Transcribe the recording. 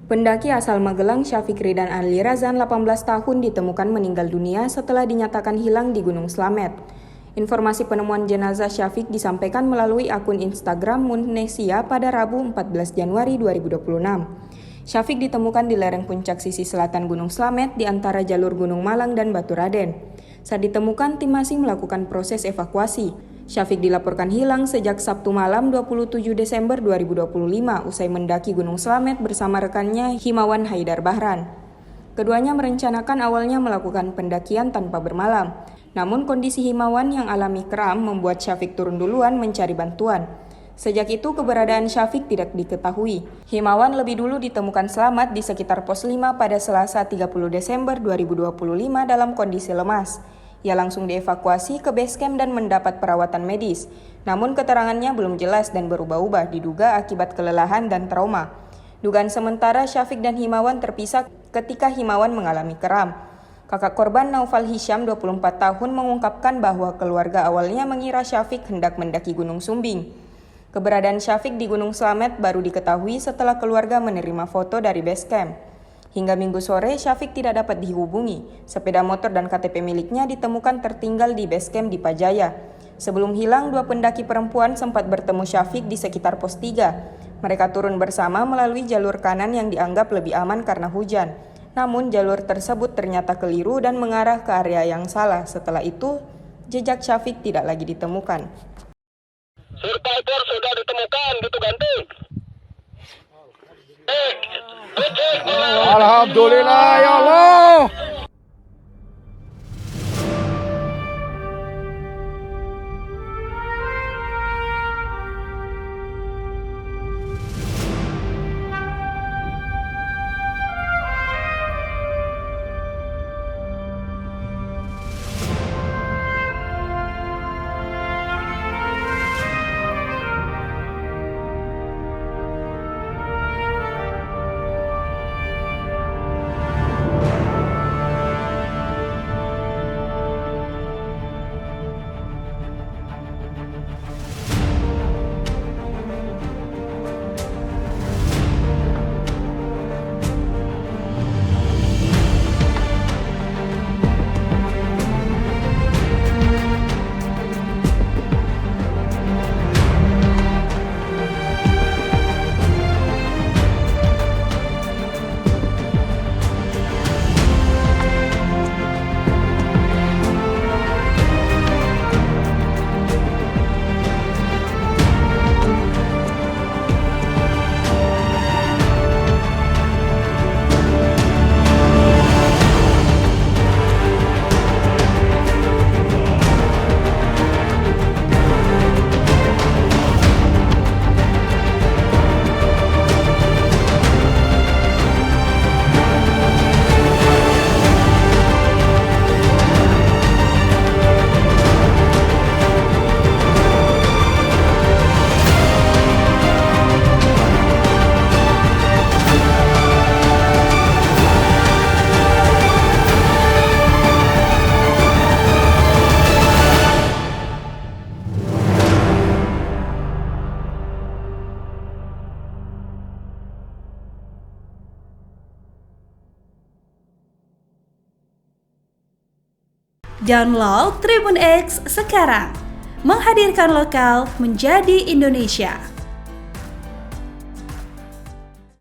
Pendaki asal Magelang Syafiq Ridan Ali Razan 18 tahun ditemukan meninggal dunia setelah dinyatakan hilang di Gunung Slamet. Informasi penemuan jenazah Syafiq disampaikan melalui akun Instagram Munnesia pada Rabu 14 Januari 2026. Syafiq ditemukan di lereng puncak sisi selatan Gunung Slamet di antara jalur Gunung Malang dan Baturaden. Saat ditemukan, tim masih melakukan proses evakuasi. Syafiq dilaporkan hilang sejak Sabtu malam 27 Desember 2025 usai mendaki Gunung Slamet bersama rekannya Himawan Haidar Bahran. Keduanya merencanakan awalnya melakukan pendakian tanpa bermalam. Namun kondisi Himawan yang alami kram membuat Syafiq turun duluan mencari bantuan. Sejak itu keberadaan Syafiq tidak diketahui. Himawan lebih dulu ditemukan selamat di sekitar pos 5 pada Selasa 30 Desember 2025 dalam kondisi lemas. Ia langsung dievakuasi ke base camp dan mendapat perawatan medis. Namun keterangannya belum jelas dan berubah-ubah diduga akibat kelelahan dan trauma. Dugaan sementara Syafiq dan Himawan terpisah ketika Himawan mengalami kram. Kakak korban Naufal Hisham 24 tahun mengungkapkan bahwa keluarga awalnya mengira Syafiq hendak mendaki Gunung Sumbing. Keberadaan Syafiq di Gunung Slamet baru diketahui setelah keluarga menerima foto dari base camp. Hingga Minggu sore, Syafiq tidak dapat dihubungi. Sepeda motor dan KTP miliknya ditemukan tertinggal di base camp di Pajaya. Sebelum hilang, dua pendaki perempuan sempat bertemu Syafiq di sekitar pos 3. Mereka turun bersama melalui jalur kanan yang dianggap lebih aman karena hujan. Namun jalur tersebut ternyata keliru dan mengarah ke area yang salah. Setelah itu, jejak Syafiq tidak lagi ditemukan. Survivor sudah ditemukan gitu ganti. Alhamdulillah ya Allah. Download Tribun X sekarang, menghadirkan lokal menjadi Indonesia.